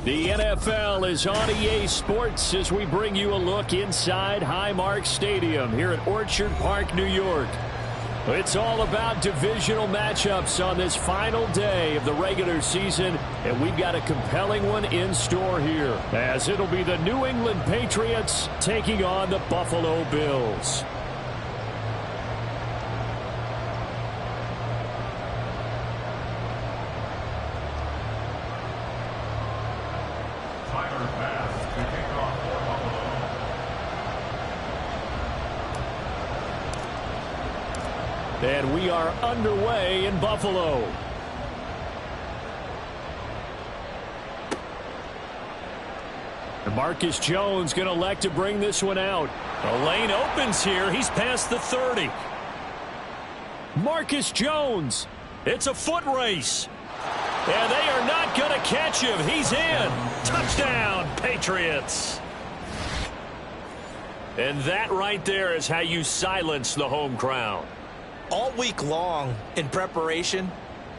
The NFL is on EA Sports as we bring you a look inside Highmark Stadium here at Orchard Park, New York. It's all about divisional matchups on this final day of the regular season, and we've got a compelling one in store here, as it'll be the New England Patriots taking on the Buffalo Bills. And we are underway in Buffalo. And Marcus Jones going to elect to bring this one out. The lane opens here. He's past the 30. Marcus Jones. It's a foot race. And they are not going to catch him. He's in. Touchdown, Patriots. And that right there is how you silence the home crowd. All week long in preparation,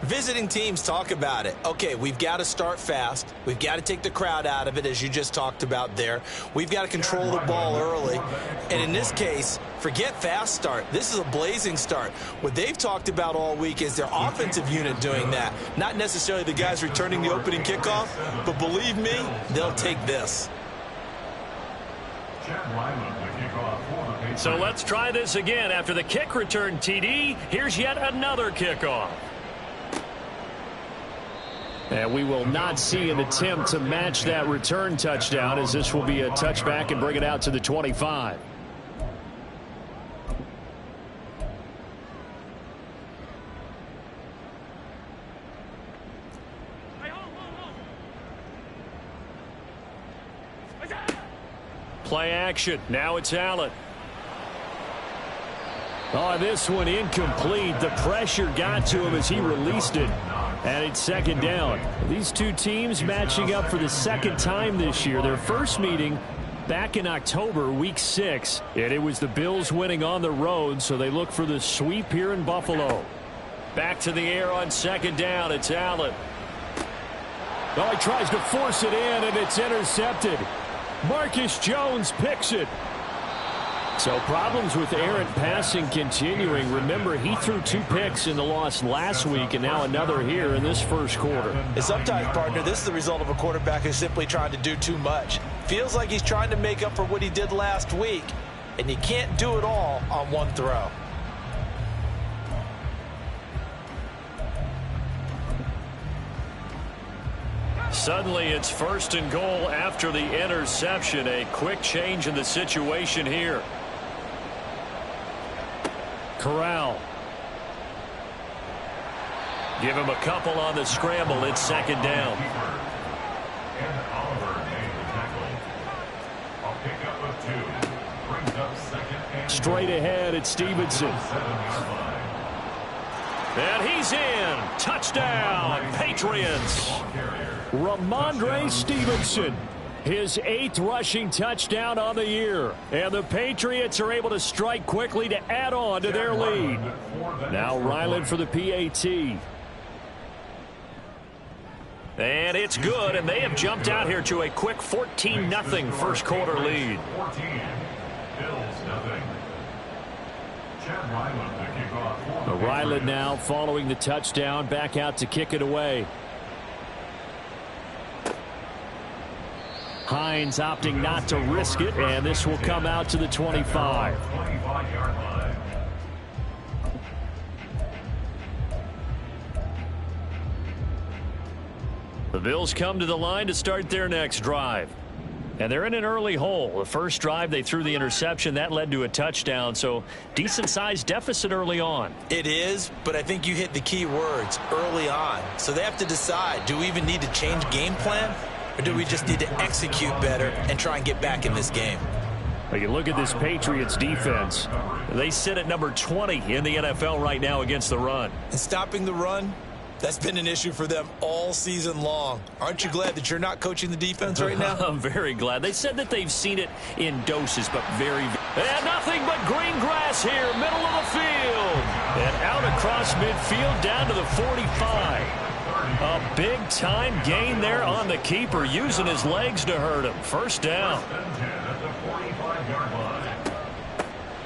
visiting teams talk about it. Okay, we've got to start fast. We've got to take the crowd out of it, as you just talked about there. We've got to control the ball early. And in this case, forget fast start. This is a blazing start. What they've talked about all week is their offensive unit doing that. Not necessarily the guys returning the opening kickoff, but believe me, they'll take this. So let's try this again. After the kick return TD, here's yet another kickoff. And we will not see an attempt to match that return touchdown, as this will be a touchback and bring it out to the 25. Play action. Now it's Allen. Oh, this one incomplete. The pressure got to him as he released it. And it's second down. These two teams matching up for the second time this year. Their first meeting back in October, week 6. And it was the Bills winning on the road, so they look for the sweep here in Buffalo. Back to the air on second down. It's Allen. Oh, he tries to force it in, and it's intercepted. Marcus Jones picks it. So problems with errant passing continuing. Remember, he threw 2 picks in the loss last week, and now another here in this first quarter. And sometimes, partner, this is the result of a quarterback who's simply trying to do too much. Feels like he's trying to make up for what he did last week, and you can't do it all on one throw. Suddenly it's first and goal after the interception. A quick change in the situation here. Corral. Give him a couple on the scramble. It's second down. Straight ahead, it's Stevenson. And he's in. Touchdown, Patriots. Ramondre Stevenson, his 8th rushing touchdown on the year. And the Patriots are able to strike quickly to add on to their lead. Now Ryland for the PAT. And it's good, and they have jumped out here to a quick 14-0 first quarter lead. Ryland now following the touchdown, back out to kick it away. Hines opting not to risk it, and this will come out to the 25. The Bills come to the line to start their next drive. And they're in an early hole. The first drive, they threw the interception. That led to a touchdown, so decent-sized deficit early on. It is, but I think you hit the key words, early on. So they have to decide, do we even need to change game plan? Or do we just need to execute better and try and get back in this game? Well, you look at this Patriots defense. They sit at number 20 in the NFL right now against the run. And stopping the run, that's been an issue for them all season long. Aren't you glad that you're not coaching the defense right now? I'm very glad. They said that they've seen it in doses, but very... And nothing but green grass here, middle of the field. And out across midfield down to the 45. A big-time gain there on the keeper, using his legs to hurt him. First down.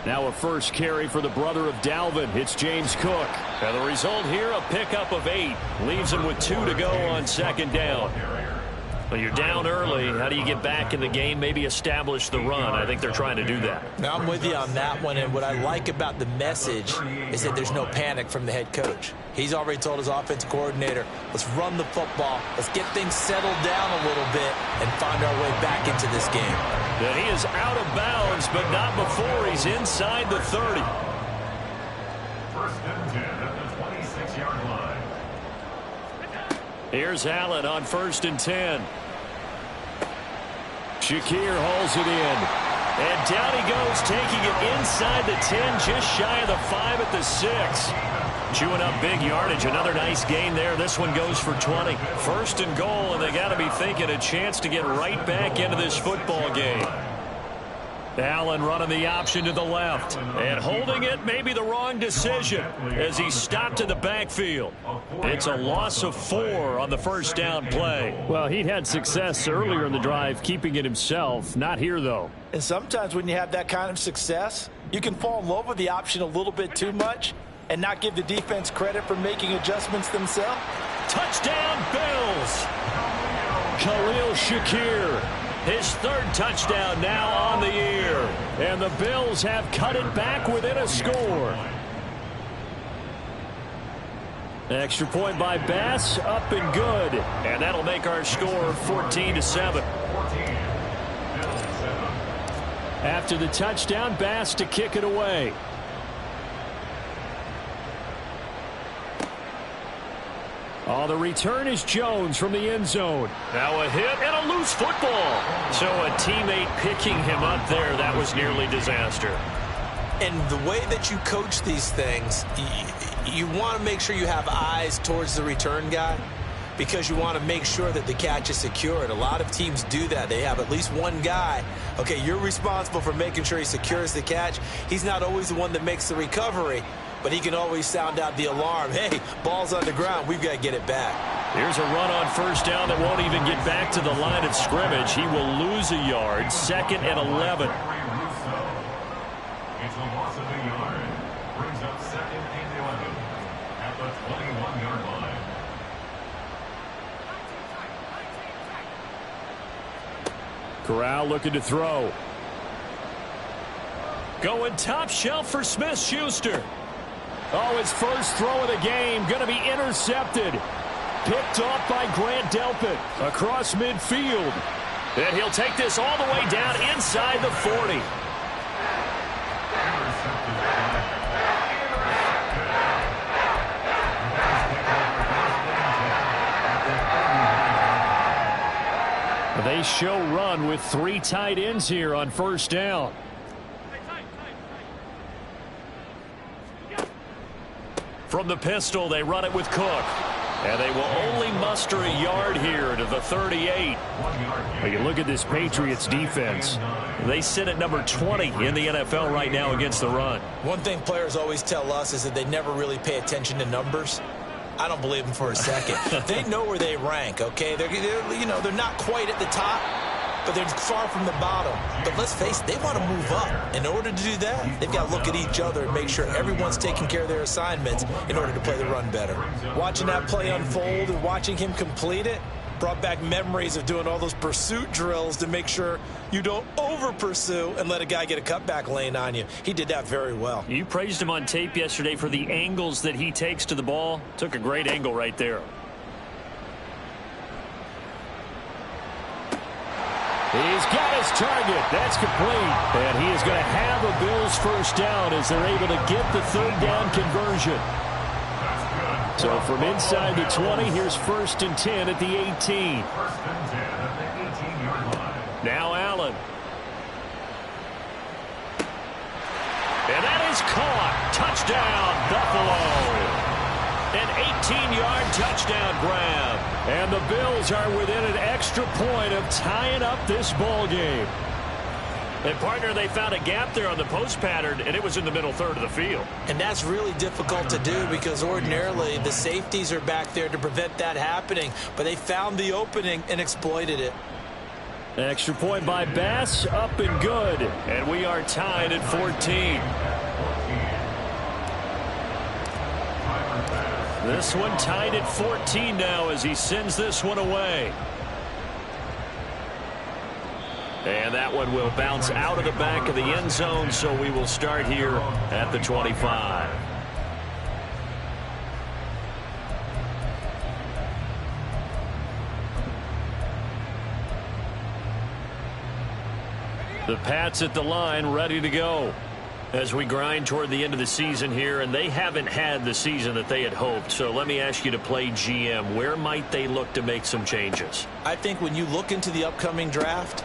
Now a first carry for the brother of Dalvin. It's James Cook. And the result here, a pickup of 8. Leaves him with 2 to go on second down. Well, you're down early. How do you get back in the game? Maybe establish the run. I think they're trying to do that. Now, I'm with you on that one, and what I like about the message is that there's no panic from the head coach. He's already told his offensive coordinator, let's run the football, let's get things settled down a little bit, and find our way back into this game. And he is out of bounds, but not before he's inside the 30. First and 10 at the 26-yard line. Here's Allen on 1st and 10. Shakir hauls it in. And down he goes, taking it inside the 10, just shy of the 5 at the 6. Chewing up big yardage. Another nice gain there. This one goes for 20. 1st and goal, and they got to be thinking a chance to get right back into this football game. Allen running the option to the left. And holding it may be the wrong decision as he stopped in the backfield. It's a loss of 4 on the first down play. Well, he'd had success earlier in the drive keeping it himself. Not here, though. And sometimes when you have that kind of success, you can fall in love with the option a little bit too much and not give the defense credit for making adjustments themselves. Touchdown, Bills! Khalil Shakir. His 3rd touchdown now on the year. And the Bills have cut it back within a score. Extra point by Bass, up and good. And that'll make our score 14-7. After the touchdown, Bass to kick it away. Oh, the return is Jones from the end zone. Now a hit and a loose football. So a teammate picking him up there, that was nearly disaster. And the way that you coach these things, you want to make sure you have eyes towards the return guy because you want to make sure that the catch is secured. A lot of teams do that. They have at least one guy. Okay, you're responsible for making sure he secures the catch. He's not always the one that makes the recovery, but he can always sound out the alarm. Hey, ball's on the ground. We've got to get it back. Here's a run on first down that won't even get back to the line of scrimmage. He will lose a yard. 2nd and 11. It's a loss of a yard. Brings up 2nd and 11 at the 21-yard line. Corral looking to throw. Going top shelf for Smith-Schuster. Oh, his first throw of the game going to be intercepted. Picked off by Grant Delpit across midfield. And he'll take this all the way down inside the 40. They show run with 3 tight ends here on first down. From the pistol, they run it with Cook. And they will only muster a yard here to the 38. When you look at this Patriots defense, they sit at number 20 in the NFL right now against the run. One thing players always tell us is that they never really pay attention to numbers. I don't believe them for a second. They know where they rank, okay? They're not quite at the top, but they're far from the bottom. But let's face it, they want to move up. In order to do that, they've got to look at each other and make sure everyone's taking care of their assignments in order to play the run better. Watching that play unfold and watching him complete it brought back memories of doing all those pursuit drills to make sure you don't over-pursue and let a guy get a cutback lane on you. He did that very well. You praised him on tape yesterday for the angles that he takes to the ball. Took a great angle right there. He's got his target. That's complete. And he is going to have a Bills first down as they're able to get the 3rd down conversion. So from inside the 20, here's 1st and 10 at the 18. 1st and 10 at the 18-yard line. Now Allen. And that is caught. Touchdown, Buffalo. An 18-yard touchdown grab. And the Bills are within an extra point of tying up this ball game. And, partner, they found a gap there on the post pattern, and it was in the middle third of the field. And that's really difficult to do because ordinarily the safeties are back there to prevent that happening. But they found the opening and exploited it. Extra point by Bass, up and good. And we are tied at 14. This one tied at 14 now as he sends this one away. And that one will bounce out of the back of the end zone, so we will start here at the 25. The Pats at the line, ready to go as we grind toward the end of the season here, and they haven't had the season that they had hoped. So let me ask you to play GM. Where might they look to make some changes? I think when you look into the upcoming draft,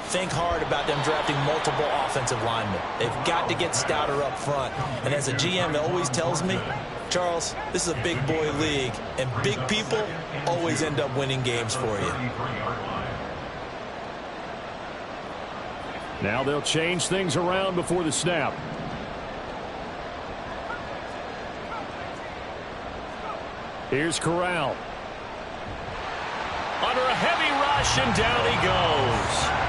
think hard about them drafting multiple offensive linemen. They've got to get stouter up front. And as a GM always tells me, Charles, this is a big boy league, and big people always end up winning games for you. Now they'll change things around before the snap. Here's Corral. Under a heavy rush, and down he goes.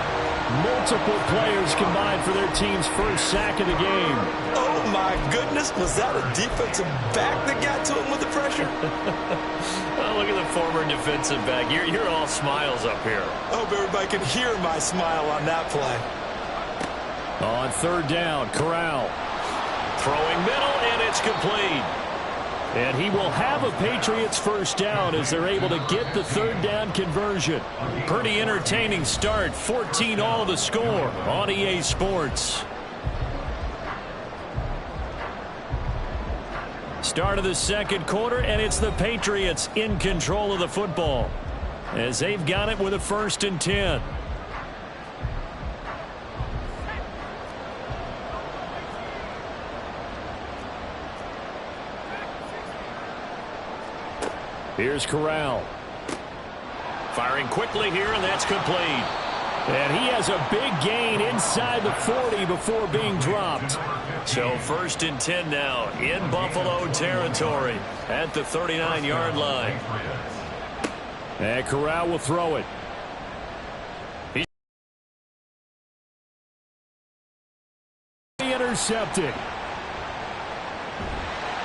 Multiple players combined for their team's first sack of the game. Oh, my goodness. Was that a defensive back that got to him with the pressure? Oh, look at the former defensive back. You're all smiles up here. I hope everybody can hear my smile on that play. On third down, Corral. Throwing middle, and it's complete. And he will have a Patriots first down as they're able to get the third down conversion. Pretty entertaining start. 14-all the score on EA Sports. Start of the second quarter, and it's the Patriots in control of the football as they've got it with a 1st and 10. Here's Corral. Firing quickly here, and that's complete. And he has a big gain inside the 40 before being dropped. So 1st and 10 now in Buffalo territory at the 39-yard line. And Corral will throw it. He's intercepted.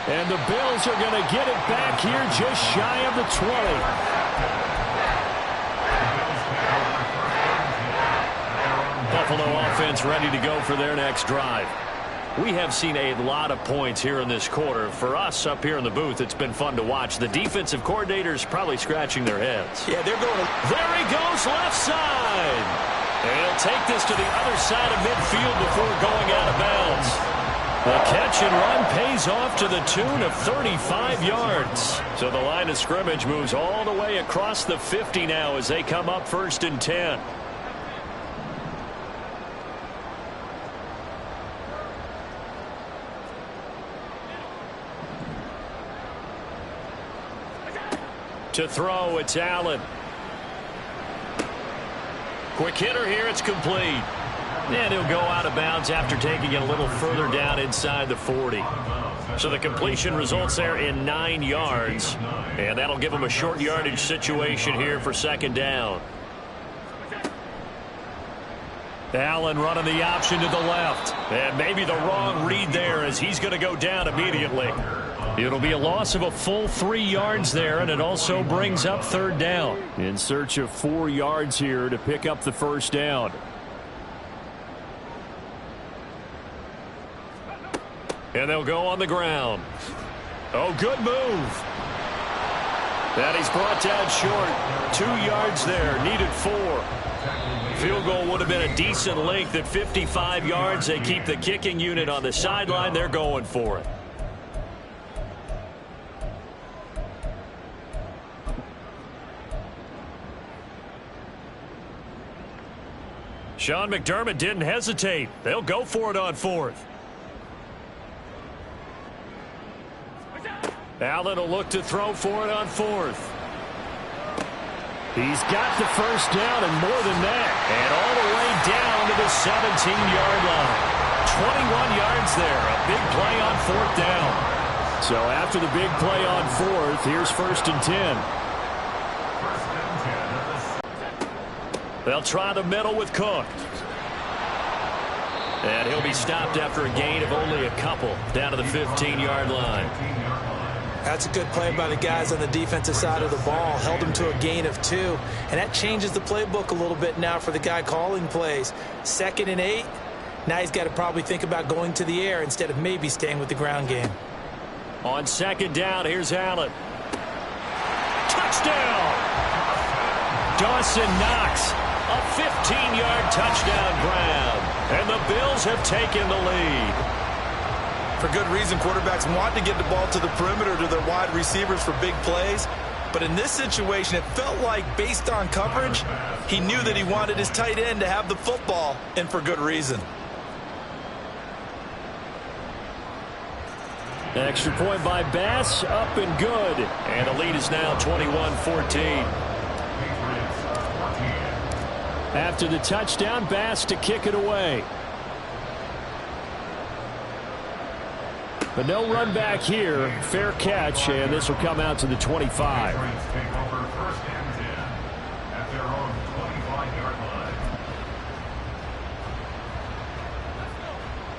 And the Bills are going to get it back here just shy of the 20. Buffalo offense ready to go for their next drive. We have seen a lot of points here in this quarter. For us up here in the booth, it's been fun to watch. The defensive coordinators probably scratching their heads. Yeah, they're going to... There he goes, left side. And he'll take this to the other side of midfield before going out of bounds. The catch and run pays off to the tune of 35 yards. So the line of scrimmage moves all the way across the 50 now as they come up 1st and 10. To throw, it's Allen. Quick hitter here, it's complete. And he'll go out of bounds after taking it a little further down inside the 40. So the completion results there in 9 yards. And that'll give him a short yardage situation here for 2nd down. Allen running the option to the left. And maybe the wrong read there as he's going to go down immediately. It'll be a loss of a full 3 yards there, and it also brings up 3rd down. In search of 4 yards here to pick up the 1st down. And they'll go on the ground. Oh, good move. And he's brought down short. 2 yards there. Needed 4. Field goal would have been a decent length at 55 yards. They keep the kicking unit on the sideline. They're going for it. Sean McDermott didn't hesitate. They'll go for it on 4th. Allen will look to throw for it on 4th. He's got the 1st down and more than that. And all the way down to the 17-yard line. 21 yards there. A big play on 4th down. So after the big play on 4th, here's 1st and 10. They'll try the middle with Cook. And he'll be stopped after a gain of only a couple down to the 15-yard line. That's a good play by the guys on the defensive side of the ball. Held him to a gain of 2. And that changes the playbook a little bit now for the guy calling plays. 2nd and 8. Now he's got to probably think about going to the air instead of maybe staying with the ground game. On 2nd down, here's Allen. Touchdown! Dawson Knox, a 15-yard touchdown grab. And the Bills have taken the lead. For good reason, quarterbacks want to get the ball to the perimeter to their wide receivers for big plays. But in this situation, it felt like, based on coverage, he knew that he wanted his tight end to have the football, and for good reason. Extra point by Bass, up and good. And the lead is now 21-14. After the touchdown, Bass to kick it away. But no run back here. Fair catch, and this will come out to the 25.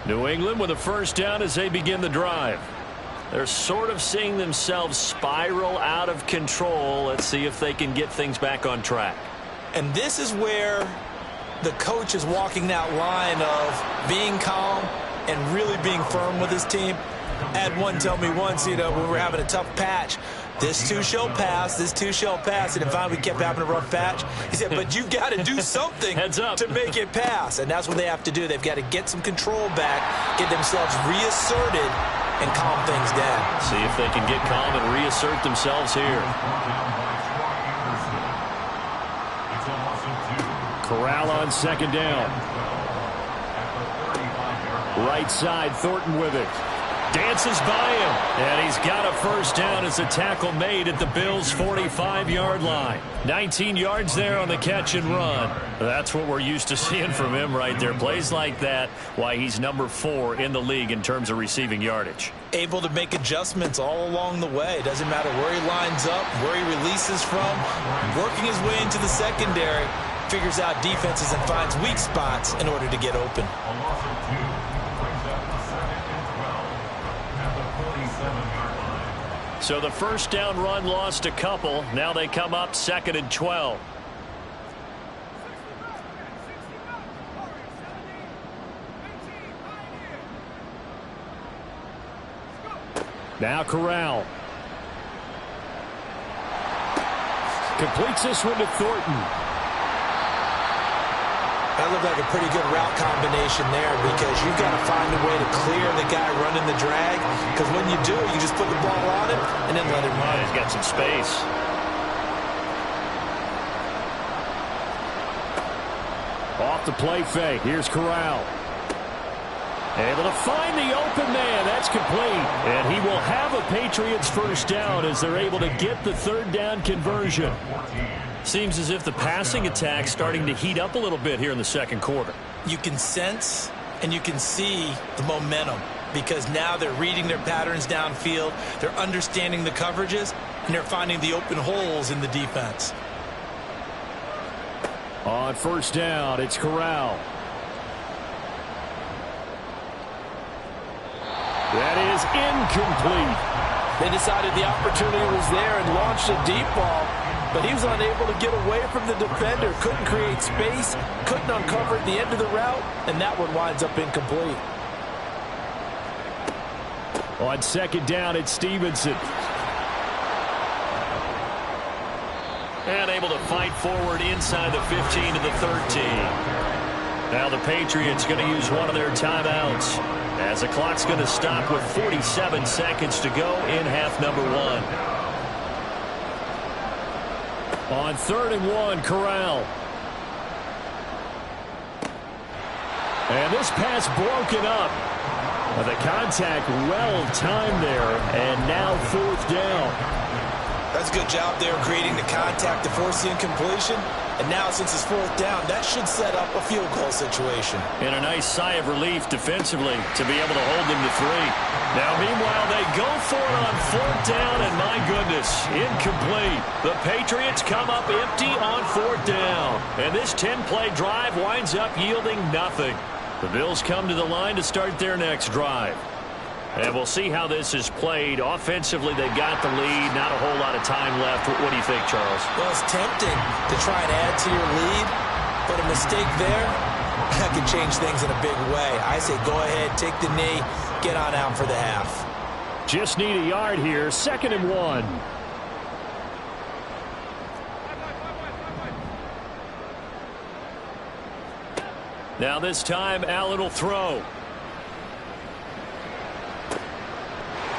New England with a 1st down as they begin the drive. They're sort of seeing themselves spiral out of control. Let's see if they can get things back on track. And this is where the coach is walking that line of being calm and really being firm with his team. I had one tell me once, when we were having a tough patch, this too shall pass, this too shall pass. And finally we kept having a rough patch. He said, but you've got to do something to make it pass. And that's what they have to do. They've got to get some control back, get themselves reasserted, and calm things down. See if they can get calm and reassert themselves here. Corral on 2nd down. Right side, Thornton with it. Dances by him, and he's got a 1st down as a tackle made at the Bills' 45-yard line. 19 yards there on the catch and run. That's what we're used to seeing from him right there. Plays like that, why he's number 4 in the league in terms of receiving yardage. Able to make adjustments all along the way. Doesn't matter where he lines up, where he releases from. Working his way into the secondary, figures out defenses and finds weak spots in order to get open. So the 1st down run lost a couple. Now they come up 2nd and 12. Now Corral. Completes this one to Thornton. That looked like a pretty good route combination there because you've got to find a way to clear the guy running the drag. Because when you do, you just put the ball on him and then let him run. He's got some space. Off the play fake. Here's Corral. Able to find the open man. That's complete. And he will have a Patriots 1st down as they're able to get the 3rd down conversion. Seems as if the passing attack's starting to heat up a little bit here in the 2nd quarter. You can sense and you can see the momentum because now they're reading their patterns downfield, they're understanding the coverages, and they're finding the open holes in the defense. On 1st down, it's Corral. That is incomplete. They decided the opportunity was there and launched a deep ball. But he was unable to get away from the defender, couldn't create space, couldn't uncover at the end of the route, and that one winds up incomplete. On 2nd down, it's Stevenson. And able to fight forward inside the 15 to the 13. Now the Patriots going to use one of their timeouts as the clock's going to stop with 47 seconds to go in half number 1. On 3rd and 1, Corral. And this pass broken up. The contact well timed there, and now 4th down. That's a good job there creating the contact to force the incompletion. And now, since it's fourth down, that should set up a field goal situation. And a nice sigh of relief defensively to be able to hold them to 3. Now, meanwhile, they go for it on fourth down, and my goodness, incomplete. The Patriots come up empty on fourth down. And this 10-play drive winds up yielding nothing. The Bills come to the line to start their next drive. And we'll see how this is played. Offensively, they got the lead. Not a whole lot of time left. What do you think, Charles? Well, it's tempting to try and add to your lead, but a mistake there, that could change things in a big way. I say go ahead, take the knee, get on out for the half. Just need a yard here. 2nd and 1. Now this time, Allen will throw.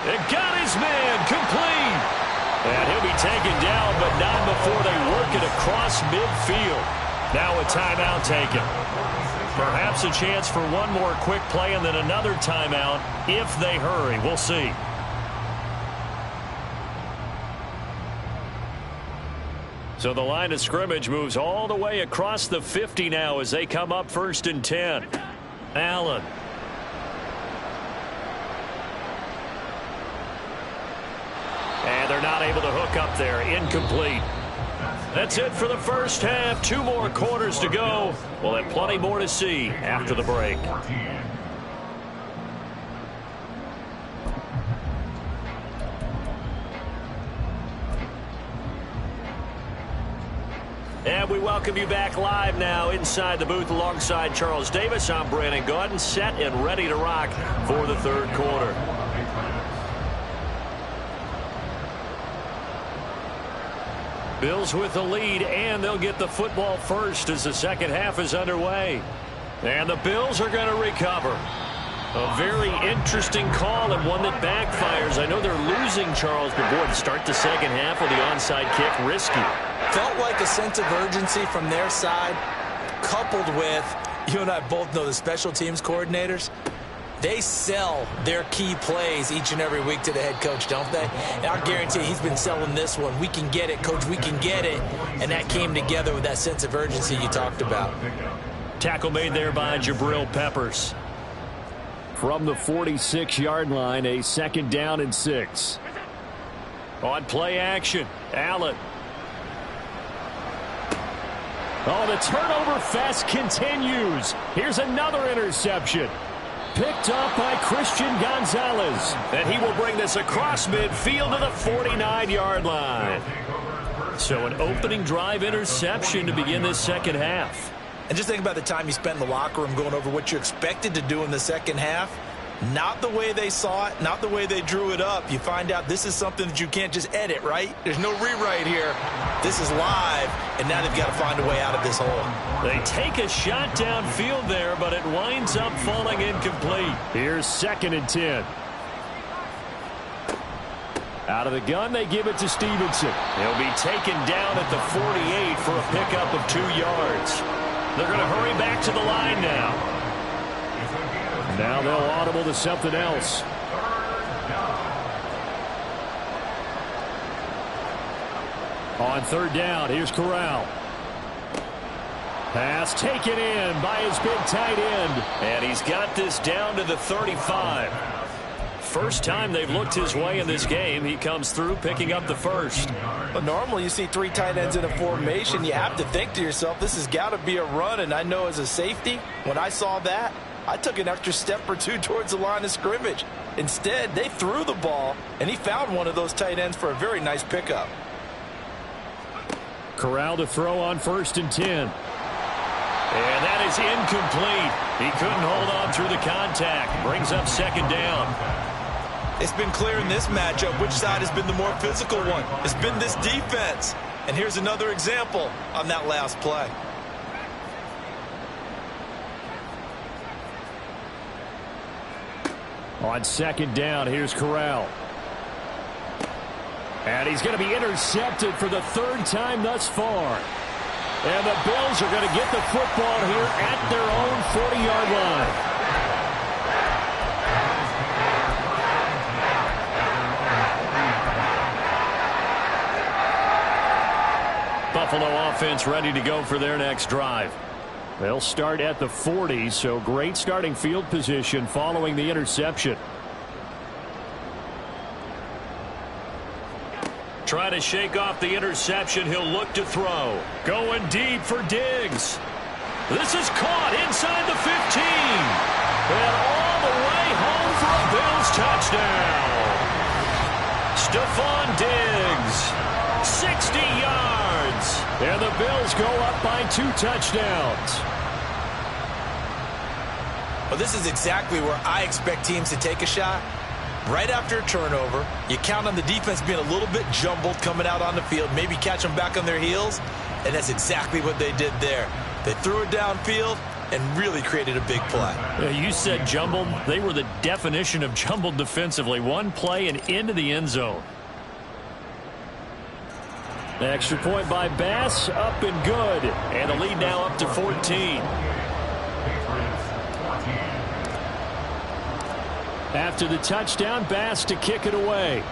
And got his man complete. And he'll be taken down, but not before they work it across midfield. Now a timeout taken. Perhaps a chance for one more quick play and then another timeout if they hurry. We'll see. So the line of scrimmage moves all the way across the 50 now as they come up 1st and 10. Allen. And they're not able to hook up there. Incomplete. That's it for the first half. 2 more quarters to go. We'll have plenty more to see after the break. And we welcome you back live now inside the booth alongside Charles Davis. I'm Brandon Gaudin, set and ready to rock for the third quarter. Bills with the lead, and they'll get the football first as the second half is underway. And the Bills are going to recover. A very interesting call and one that backfires. I know they're losing, Charles, but boy, to start the second half with the onside kick, risky. Felt like a sense of urgency from their side, coupled with, you and I both know the special teams coordinators, they sell their key plays each and every week to the head coach, don't they? And I guarantee he's been selling this one. We can get it, coach, we can get it. And that came together with that sense of urgency you talked about. Tackle made there by Jabril Peppers. From the 46-yard line, a 2nd down and 6. On play action, Allen. Oh, the turnover fest continues. Here's another interception. Picked up by Christian Gonzalez. And he will bring this across midfield to the 49-yard line. So an opening drive interception to begin this second half. And just think about the time you spent in the locker room going over what you expected to do in the second half. Not the way they saw it, not the way they drew it up. You find out this is something that you can't just edit, right? There's no rewrite here. This is live, and now they've got to find a way out of this hole. They take a shot downfield there, but it winds up falling incomplete. Here's 2nd and 10. Out of the gun, they give it to Stevenson. He'll be taken down at the 48 for a pickup of 2 yards. They're going to hurry back to the line now. Now they'll audible to something else. On 3rd down, here's Corral. Pass taken in by his big tight end. And he's got this down to the 35. First time they've looked his way in this game. He comes through picking up the first. But normally you see 3 tight ends in a formation. You have to think to yourself, this has got to be a run. And I know as a safety, when I saw that, I took an extra step or 2 towards the line of scrimmage. Instead, they threw the ball, and he found one of those tight ends for a very nice pickup. Corral to throw on 1st and 10. And that is incomplete. He couldn't hold on through the contact. Brings up 2nd down. It's been clear in this matchup which side has been the more physical one. It's been this defense. And here's another example on that last play. On 2nd down, here's Corral. And he's going to be intercepted for the 3rd time thus far. And the Bills are going to get the football here at their own 40-yard line. Buffalo offense ready to go for their next drive. They'll start at the 40, so great starting field position following the interception. Trying to shake off the interception. He'll look to throw. Going deep for Diggs. This is caught inside the 15. And all the way home for a Bills touchdown. Stephon Diggs, 60 yards. And the Bills go up by 2 touchdowns. Well, this is exactly where I expect teams to take a shot. Right after a turnover, you count on the defense being a little bit jumbled coming out on the field, maybe catch them back on their heels, and that's exactly what they did there. They threw it downfield and really created a big play. You said jumbled. They were the definition of jumbled defensively. One play and into the end zone. Extra point by Bass, up and good. And the lead now up to 14. After the touchdown, Bass to kick it away.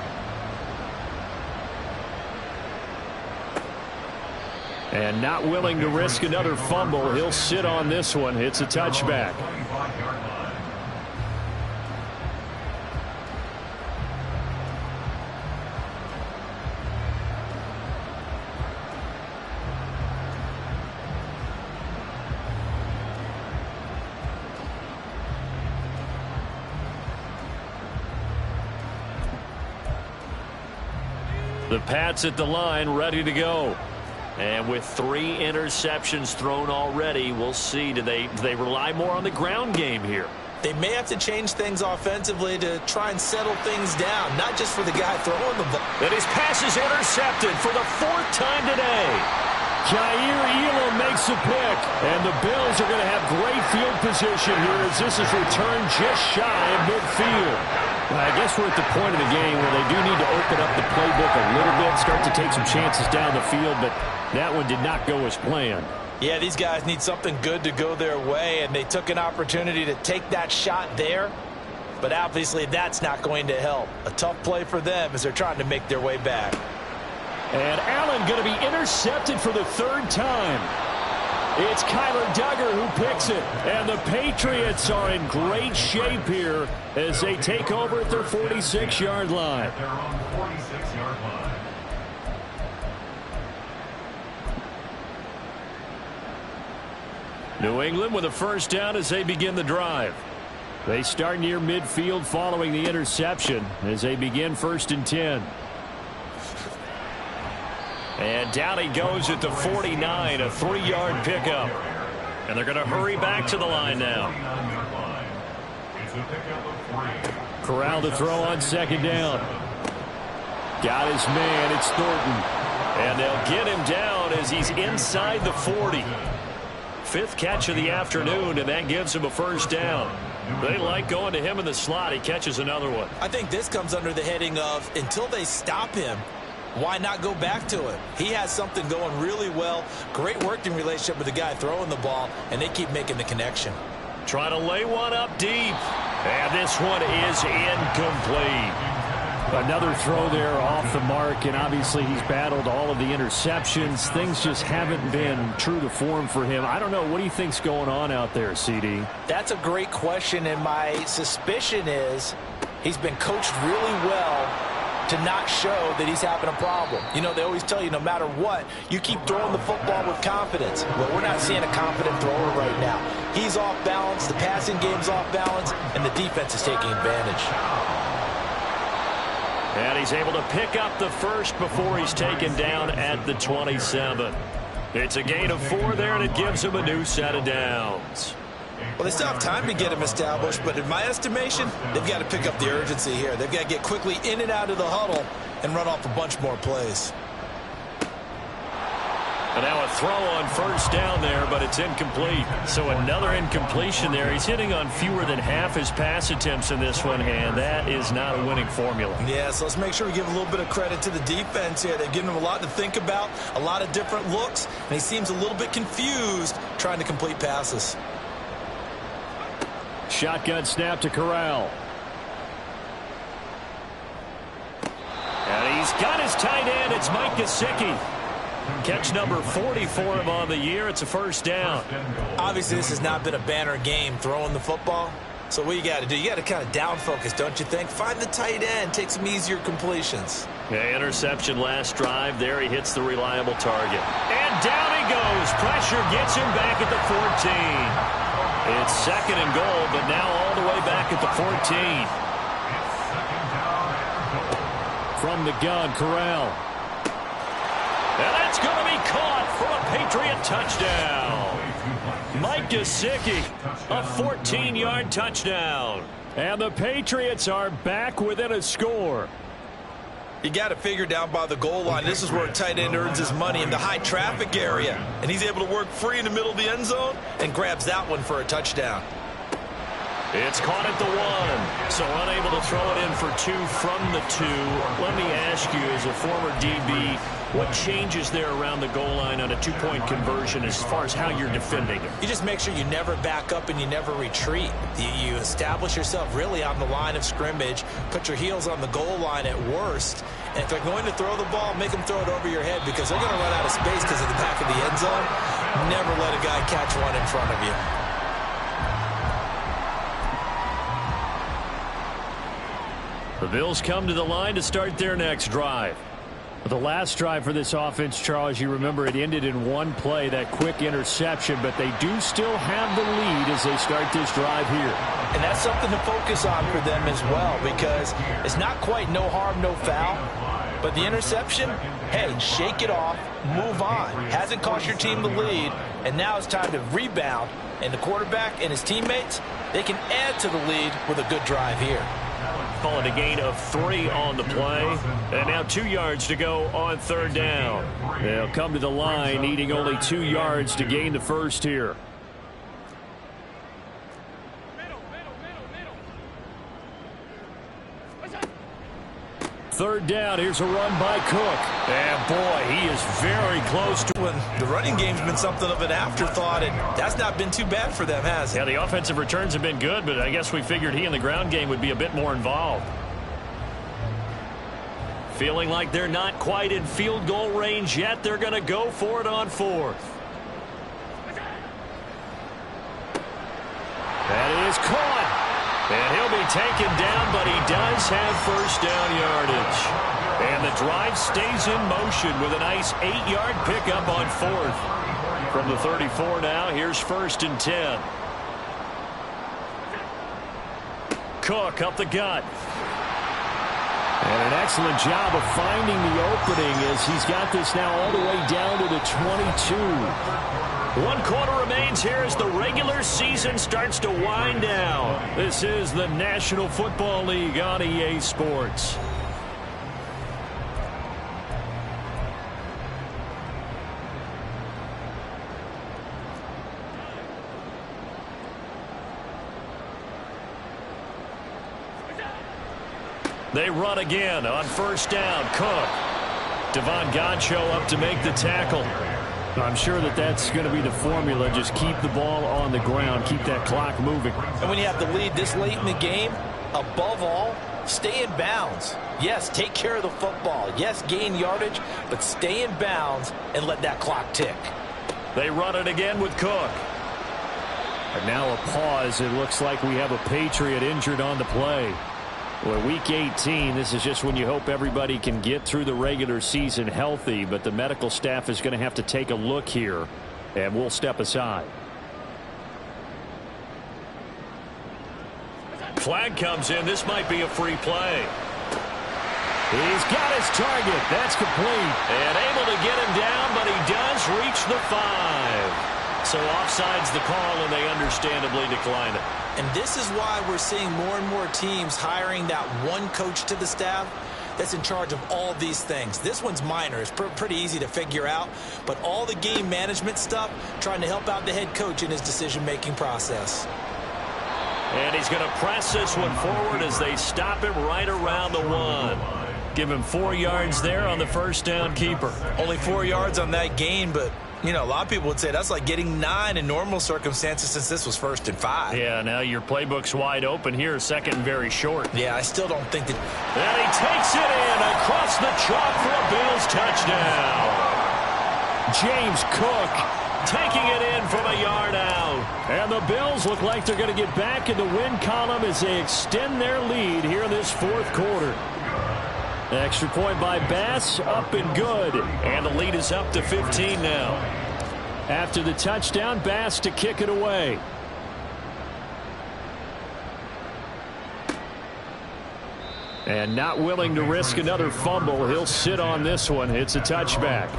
And not willing to risk another fumble. He'll sit on this one. It's a touchback. The Pats at the line, ready to go. And with 3 interceptions thrown already, we'll see. Do they rely more on the ground game here? They may have to change things offensively to try and settle things down, not just for the guy throwing the ball. And his pass is intercepted for the 4th time today. Jair Elam makes a pick, and the Bills are going to have great field position here as this is returned just shy of midfield. I guess we're at the point of the game where they do need to open up the playbook a little bit, start to take some chances down the field, but that one did not go as planned. Yeah, these guys need something good to go their way, and they took an opportunity to take that shot there, but obviously that's not going to help. A tough play for them as they're trying to make their way back. And Allen going to be intercepted for the 3rd time. It's Kyler Duggar who picks it. And the Patriots are in great shape here as they take over at their 46-yard line. They're on the 46-yard line. New England with a first down as they begin the drive. They start near midfield following the interception as they begin 1st and 10. And down he goes at the 49, a 3-yard pickup. And they're going to hurry back to the line now. Corral to throw on 2nd down. Got his man, it's Thornton. And they'll get him down as he's inside the 40. 5th catch of the afternoon, and that gives him a first down. They like going to him in the slot. He catches another one. I think this comes under the heading of until they stop him, why not go back to it? He has something going really well. Great working relationship with the guy throwing the ball, and they keep making the connection. Trying to lay one up deep. And this one is incomplete. Another throw there off the mark, and obviously he's battled all of the interceptions. Things just haven't been true to form for him. I don't know. What do you think's going on out there, CD? That's a great question, and my suspicion is he's been coached really well to not show that he's having a problem. You know, they always tell you no matter what, you keep throwing the football with confidence. Well, we're not seeing a confident thrower right now. He's off balance, the passing game's off balance, and the defense is taking advantage. And he's able to pick up the first before he's taken down at the 27. It's a gain of 4 there, and it gives him a new set of downs. Well, they still have time to get him established, but in my estimation, they've got to pick up the urgency here. They've got to get quickly in and out of the huddle and run off a bunch more plays. And now a throw on first down there, but it's incomplete. So another incompletion there. He's hitting on fewer than half his pass attempts in this one, and that is not a winning formula. Yeah, so let's make sure we give a little bit of credit to the defense here. They've given him a lot to think about, a lot of different looks, and he seems a little bit confused trying to complete passes. Shotgun snap to Corral. And he's got his tight end. It's Mike Gesicki. Catch number 40 for him on the year. It's a first down. Obviously, this has not been a banner game throwing the football. So what you got to do, you got to kind of down focus, don't you think? Find the tight end, take some easier completions. Yeah, interception last drive. There he hits the reliable target. And down he goes. Pressure gets him back at the 14. It's second and goal, but now all the way back at the 14. From the gun, Corral. And that's going to be caught for a Patriot touchdown. Mike Gesicki, a 14-yard touchdown. And the Patriots are back within a score. You got to figure down by the goal line. This is where a tight end earns his money, in the high traffic area. And he's able to work free in the middle of the end zone and grabs that one for a touchdown. It's caught at the 1, so unable to throw it in for 2 from the 2. Let me ask you, as a former DB, what changes there around the goal line on a 2-point conversion as far as how you're defending it? You just make sure you never back up and you never retreat. You establish yourself really on the line of scrimmage, put your heels on the goal line at worst, and if they're going to throw the ball, make them throw it over your head because they're going to run out of space because of the back of the end zone. Never let a guy catch one in front of you. The Bills come to the line to start their next drive. The last drive for this offense, Charles, you remember it ended in one play, that quick interception, but they do still have the lead as they start this drive here. And that's something to focus on for them as well, because it's not quite no harm, no foul, but the interception, hey, shake it off, move on. Hasn't cost your team the lead, and now it's time to rebound, and the quarterback and his teammates, they can add to the lead with a good drive here. Call it a gain of 3 on the play. And now 2 yards to go on third down. They'll come to the line needing only 2 yards to gain the first here. Third down, here's a run by Cook. And boy, he is very close to when the running game's been something of an afterthought, and that's not been too bad for them, has it? Yeah, the offensive returns have been good, but I guess we figured he in the ground game would be a bit more involved. Feeling like they're not quite in field goal range yet. They're going to go for it on 4th. That is caught. And he'll be taken down, but he does have first down yardage. And the drive stays in motion with a nice 8-yard pickup on 4th. From the 34 now, here's 1st and 10. Cook up the gut. And an excellent job of finding the opening as he's got this now all the way down to the 22. 1 quarter remains here as the regular season starts to wind down. This is the National Football League on EA Sports. They run again on first down. Cook. Devon Godchaux up to make the tackle. I'm sure that that's going to be the formula. Just keep the ball on the ground. Keep that clock moving. And when you have the lead this late in the game, above all, stay in bounds. Yes, take care of the football. Yes, gain yardage, but stay in bounds and let that clock tick. They run it again with Cook. And now a pause. It looks like we have a Patriot injured on the play. Well, week 18, this is just when you hope everybody can get through the regular season healthy, but the medical staff is going to have to take a look here, and we'll step aside. Flag comes in. This might be a free play. He's got his target. That's complete. And able to get him down, but he does reach the 5. So offside's the call, and they understandably decline it. And this is why we're seeing more and more teams hiring that one coach to the staff that's in charge of all these things. This one's minor. It's pretty easy to figure out. But all the game management stuff, trying to help out the head coach in his decision-making process. And he's going to press this one forward as they stop him right around the 1. Give him 4 yards there on the first down keeper. Only 4 yards on that gain, but you know, a lot of people would say that's like getting 9 in normal circumstances since this was 1st and 5. Yeah, now your playbook's wide open here, second and very short. Yeah, I still don't think that. And he takes it in across the chalk for a Bills touchdown. James Cook taking it in from a yard out. And the Bills look like they're going to get back in the win column as they extend their lead here in this fourth quarter. Extra point by Bass, up and good. And the lead is up to 15 now. After the touchdown, Bass to kick it away. And not willing to risk another fumble. He'll sit on this one. It's a touchback.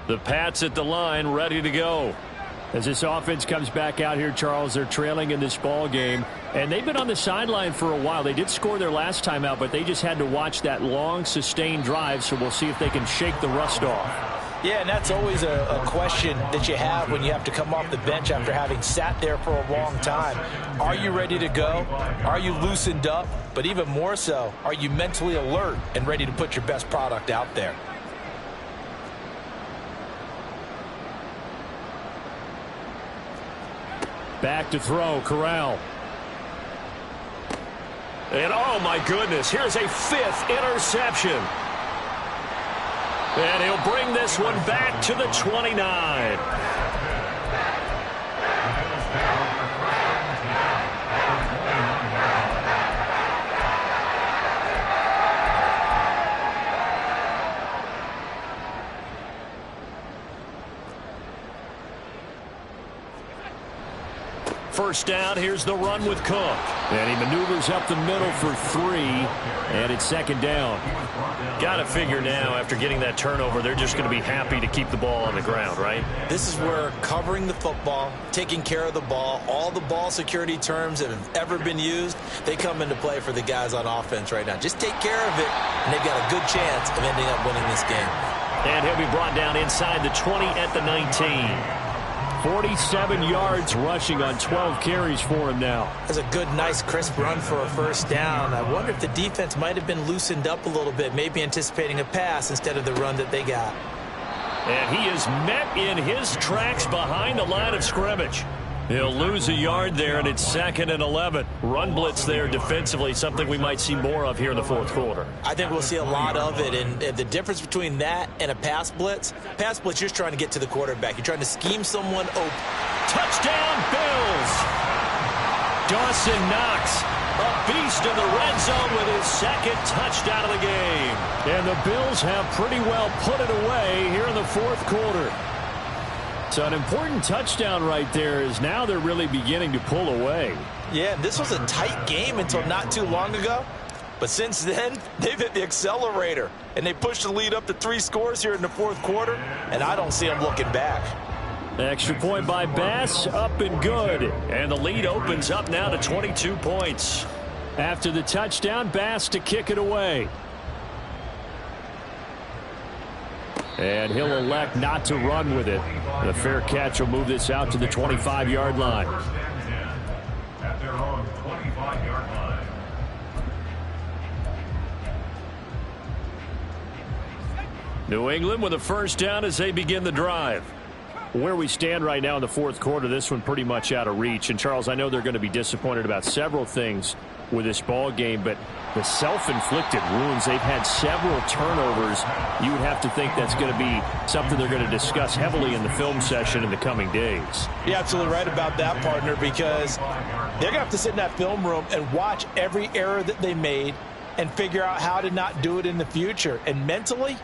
The Pats at the line, ready to go. As this offense comes back out here, Charles, they're trailing in this ball game. And they've been on the sideline for a while. They did score their last time out, but they just had to watch that long, sustained drive. So we'll see if they can shake the rust off. Yeah, and that's always a question that you have when you have to come off the bench after having sat there for a long time. Are you ready to go? Are you loosened up? But even more so, are you mentally alert and ready to put your best product out there? Back to throw, Corral. And oh my goodness, here's a fifth interception. And he'll bring this one back to the 29. First down, here's the run with Cook. And he maneuvers up the middle for 3, and it's second down. Got to figure now, after getting that turnover, they're just going to be happy to keep the ball on the ground, right? This is where covering the football, taking care of the ball, all the ball security terms that have ever been used, they come into play for the guys on offense right now. Just take care of it, and they've got a good chance of ending up winning this game. And he'll be brought down inside the 20 at the 19. 47 yards rushing on 12 carries for him now. That's a good, nice, crisp run for a first down. I wonder if the defense might have been loosened up a little bit, maybe anticipating a pass instead of the run that they got. And he is met in his tracks behind the line of scrimmage. He'll lose a yard there, and it's 2nd and 11. Run blitz there defensively, something we might see more of here in the fourth quarter. I think we'll see a lot of it, and the difference between that and a pass blitz, you're just trying to get to the quarterback. You're trying to scheme someone open. Touchdown, Bills! Dawson Knox, a beast in the red zone with his second touchdown of the game. And the Bills have pretty well put it away here in the fourth quarter. So an important touchdown right there is now they're really beginning to pull away. Yeah, this was a tight game until not too long ago. But since then, they've hit the accelerator. And they pushed the lead up to 3 scores here in the fourth quarter. And I don't see them looking back. Extra point by Bass, up and good. And the lead opens up now to 22 points. After the touchdown, Bass to kick it away. And he'll elect not to run with it. The fair catch will move this out to the 25-yard line. At their own 25-yard line. New England with a first down as they begin the drive. Where we stand right now in the fourth quarter, this one pretty much out of reach. And, Charles, I know they're going to be disappointed about several things with this ball game, but the self-inflicted wounds, they've had several turnovers. You would have to think that's going to be something they're going to discuss heavily in the film session in the coming days. You're absolutely right about that, partner, because they're going to have to sit in that film room and watch every error that they made and figure out how to not do it in the future. And mentally,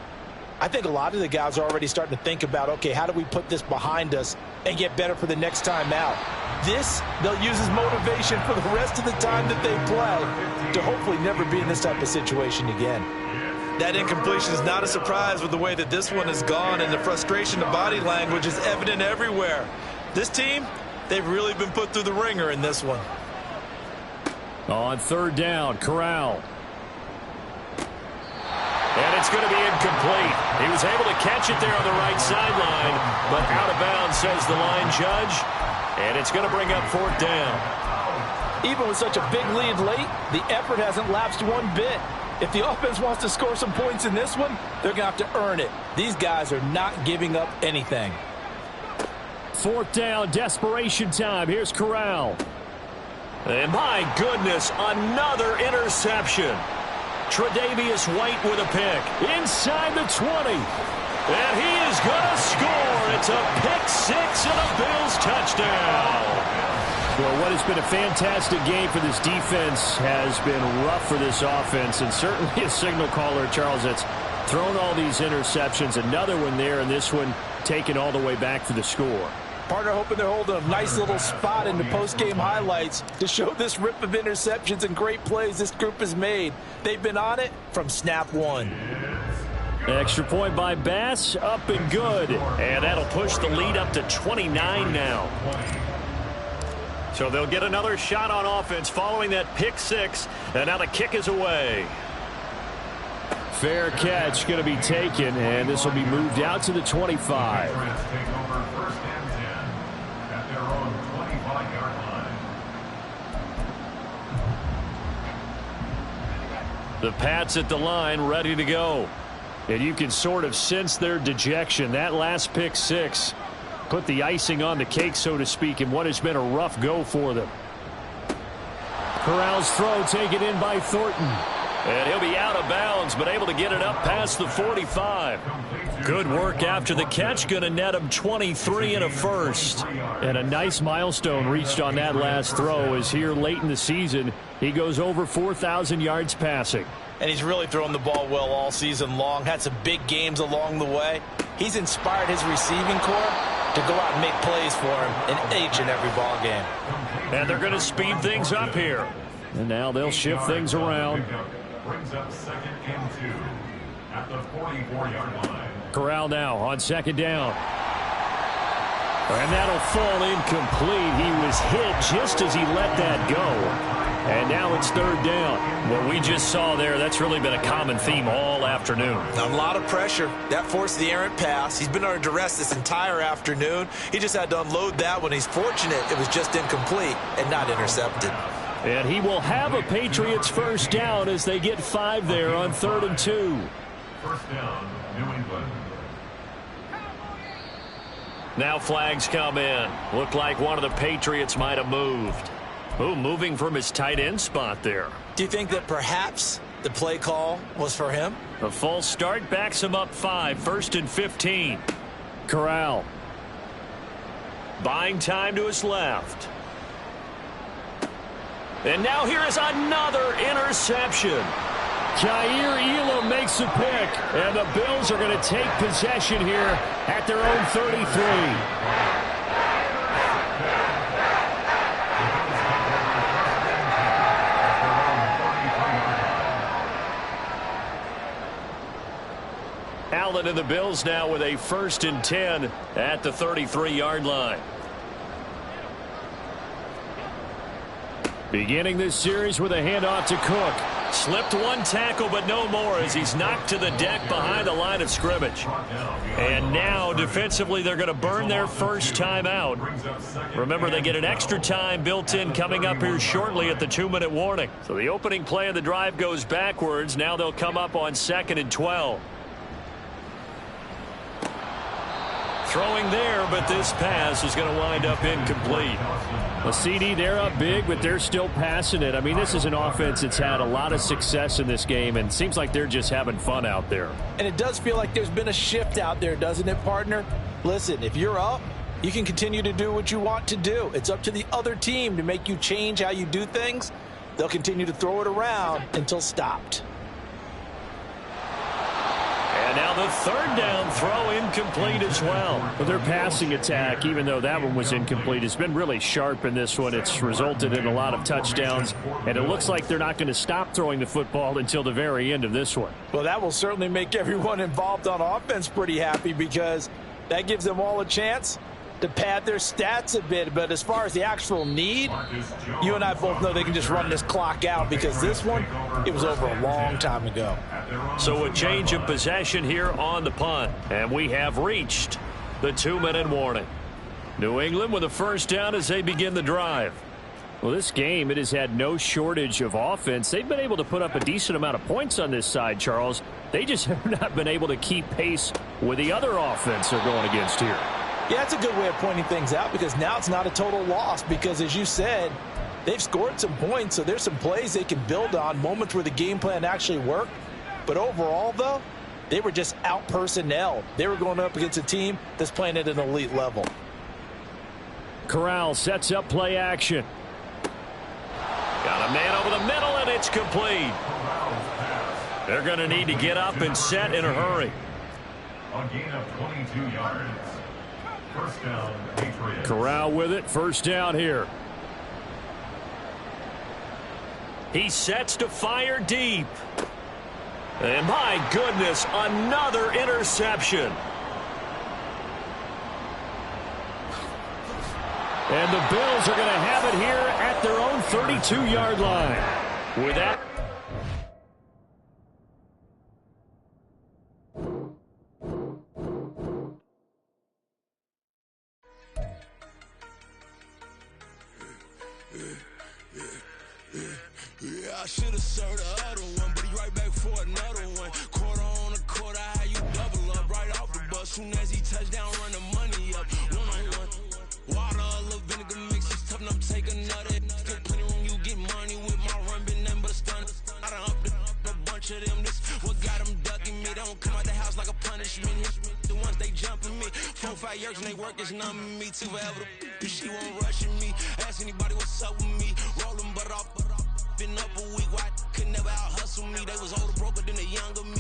I think a lot of the guys are already starting to think about, okay, how do we put this behind us and get better for the next time out? This, they'll use as motivation for the rest of the time that they play to hopefully never be in this type of situation again. That incompletion is not a surprise with the way that this one has gone, and the frustration of body language is evident everywhere. This team, they've really been put through the ringer in this one. On third down, Corral. And it's going to be incomplete. He was able to catch it there on the right sideline, but out of bounds, says the line judge. And it's going to bring up 4th down. Even with such a big lead late, the effort hasn't lapsed one bit. If the offense wants to score some points in this one, they're going to have to earn it. These guys are not giving up anything. 4th down, desperation time. Here's Corral. And my goodness, another interception. Tre'Davious White with a pick. Inside the 20. And he is going to score. It's a pick 6 and a Bills touchdown. Well, what has been a fantastic game for this defense has been rough for this offense. And certainly a signal caller, Charles, that's thrown all these interceptions. Another one there, and this one taken all the way back for the score. Partner hoping they're holding a nice little spot in the post-game highlights to show this rip of interceptions and great plays this group has made. They've been on it from snap one. Extra point by Bass, up and good. And that'll push the lead up to 29 now. So they'll get another shot on offense following that pick 6. And now the kick is away. Fair catch going to be taken, and this will be moved out to the 25. The Pats at the line, ready to go. And you can sort of sense their dejection. That last pick 6 put the icing on the cake, so to speak, in what has been a rough go for them. Corral's throw taken in by Thornton. And he'll be out of bounds, but able to get it up past the 45. Good work after the catch. Going to net him 23 and a first. And a nice milestone reached on that last throw as here late in the season, he goes over 4,000 yards passing. And he's really thrown the ball well all season long. Had some big games along the way. He's inspired his receiving corps to go out and make plays for him in each and every ball game. And they're going to speed things up here. And now they'll shift things around. Brings up 2nd and 2 at the 44-yard line. Corral now on 2nd down. And that'll fall incomplete. He was hit just as he let that go. And now it's 3rd down. What we just saw there, that's really been a common theme all afternoon. A lot of pressure. That forced the errant pass. He's been under duress this entire afternoon. He just had to unload that one. He's fortunate it was just incomplete and not intercepted. And he will have a Patriots first down as they get 5 there on 3rd and 2. First down, New England. Now flags come in. Looked like one of the Patriots might have moved. Ooh, moving from his tight end spot there. Do you think that perhaps the play call was for him? A false start backs him up 5. 1st and 15. Corral. Buying time to his left. And now here is another interception. Jair Elam makes a pick, and the Bills are going to take possession here at their own 33. Allen and the Bills now with a 1st and 10 at the 33-yard line. Beginning this series with a handoff to Cook. Slipped one tackle, but no more as he's knocked to the deck behind the line of scrimmage. And now, defensively, they're going to burn their first time out. Remember, they get an extra time built in coming up here shortly at the 2-minute warning. So the opening play of the drive goes backwards. Now they'll come up on 2nd and 12. Throwing there, but this pass is going to wind up incomplete. A CD, they're up big, but they're still passing it. I mean, this is an offense that's had a lot of success in this game, and it seems like they're just having fun out there. And it does feel like there's been a shift out there, doesn't it, partner? Listen, if you're up, you can continue to do what you want to do. It's up to the other team to make you change how you do things. They'll continue to throw it around until stopped. And now the 3rd down throw incomplete as well. But their passing attack, even though that one was incomplete, has been really sharp in this one. It's resulted in a lot of touchdowns, and it looks like they're not going to stop throwing the football until the very end of this one. Well, that will certainly make everyone involved on offense pretty happy because that gives them all a chance to pad their stats a bit, but as far as the actual need, you and I both know they can just run this clock out because this one, it was over a long time ago. So a change of possession here on the punt, and we have reached the 2-minute warning. New England with a first down as they begin the drive. Well, this game, it has had no shortage of offense. They've been able to put up a decent amount of points on this side, Charles. They just have not been able to keep pace with the other offense they're going against here. Yeah, that's a good way of pointing things out because now it's not a total loss because, as you said, they've scored some points, so there's some plays they can build on, moments where the game plan actually worked. But overall, though, they were just out-personnelled. They were going up against a team that's playing at an elite level. Corral sets up play action. Got a man over the middle, and it's complete. They're going to need to get up and set in a hurry. A gain of 22 yards. First down, Patriots. Corral with it. First down here. He sets to fire deep. And my goodness, another interception. And the Bills are going to have it here at their own 32-yard line. With that. Yeah, I should have served the other one, but he right back for another one. Quarter on a quarter, how you double up right off the bus. Soon as he touch down, run the money up. One-on-one. Water, a little vinegar mix, it's tough enough to take another. Still plenty room, you get money with my run, been nothing but a stun. I done up a bunch of them, this what got them ducking me. They don't come out the house like a punishment. The ones they jumping me, 4 or 5 years and they work is numbing me. Too forever, she won't rushing me. Ask anybody what's up with me, roll them butt off. Been up a week, why could never out hustle me? They was older, broker than the younger me.